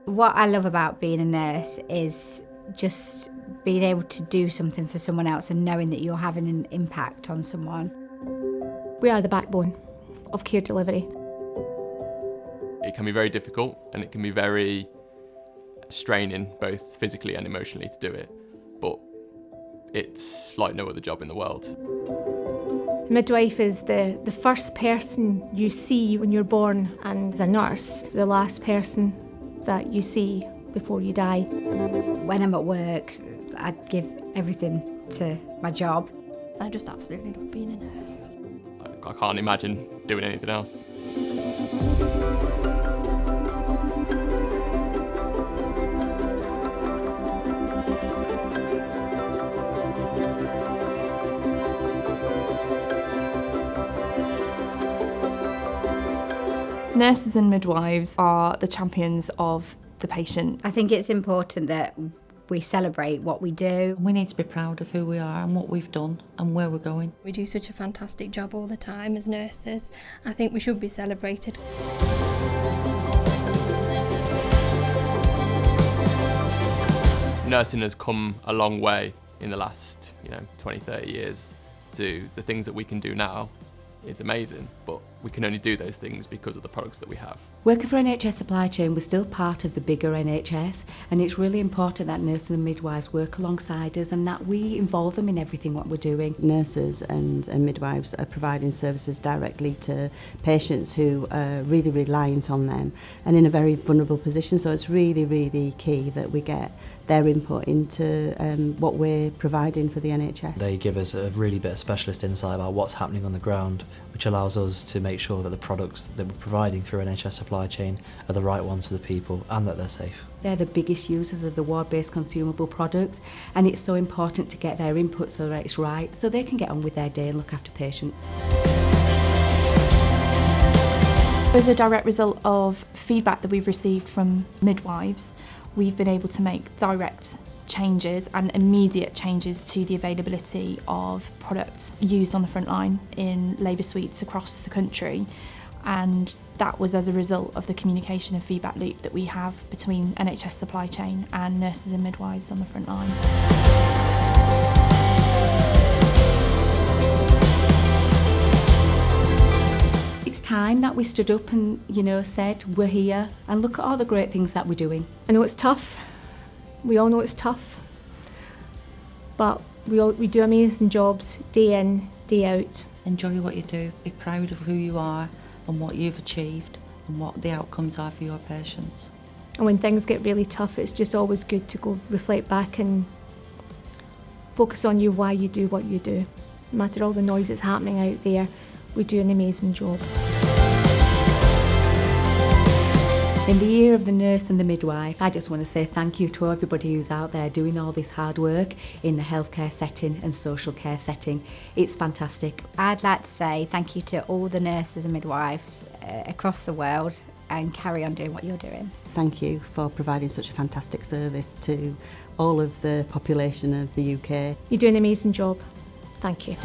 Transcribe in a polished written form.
What I love about being a nurse is just being able to do something for someone else and knowing that you're having an impact on someone. We are the backbone of care delivery. It can be very difficult and it can be very straining, both physically and emotionally, to do it, but it's like no other job in the world. Midwife is the first person you see when you're born, and as a nurse, the last person that you see before you die. When I'm at work, I give everything to my job. I just absolutely love being a nurse. I can't imagine doing anything else. Nurses and midwives are the champions of the patient. I think it's important that we celebrate what we do. We need to be proud of who we are and what we've done and where we're going. We do such a fantastic job all the time as nurses. I think we should be celebrated. Nursing has come a long way in the last 20, 30 years to the things that we can do now. It's amazing, but we can only do those things because of the products that we have. Working for NHS Supply Chain, we're still part of the bigger NHS, and it's really important that nurses and midwives work alongside us and that we involve them in everything what we're doing. Nurses and midwives are providing services directly to patients who are really reliant on them and in a very vulnerable position, so it's really, really key that we get their input into what we're providing for the NHS. They give us a really bit of specialist insight about what's happening on the ground, which allows us to make sure that the products that we're providing through NHS Supply Chain are the right ones for the people and that they're safe. They're the biggest users of the ward-based consumable products, and it's so important to get their input so that it's right, so they can get on with their day and look after patients. As a direct result of feedback that we've received from midwives, we've been able to make direct changes and immediate changes to the availability of products used on the front line in labour suites across the country. And that was as a result of the communication and feedback loop that we have between NHS Supply Chain and nurses and midwives on the front line. It's time that we stood up and, said, we're here, and look at all the great things that we're doing. I know it's tough. We all know it's tough. But we do amazing jobs day in, day out. Enjoy what you do, be proud of who you are and what you've achieved and what the outcomes are for your patients. And when things get really tough, it's just always good to go reflect back and focus on why you do what you do. No matter all the noise that's happening out there, we do an amazing job. In the year of the nurse and the midwife, I just want to say thank you to everybody who's out there doing all this hard work in the healthcare setting and social care setting. It's fantastic. I'd like to say thank you to all the nurses and midwives across the world, and carry on doing what you're doing. Thank you for providing such a fantastic service to all of the population of the UK. You do an amazing job. Thank you.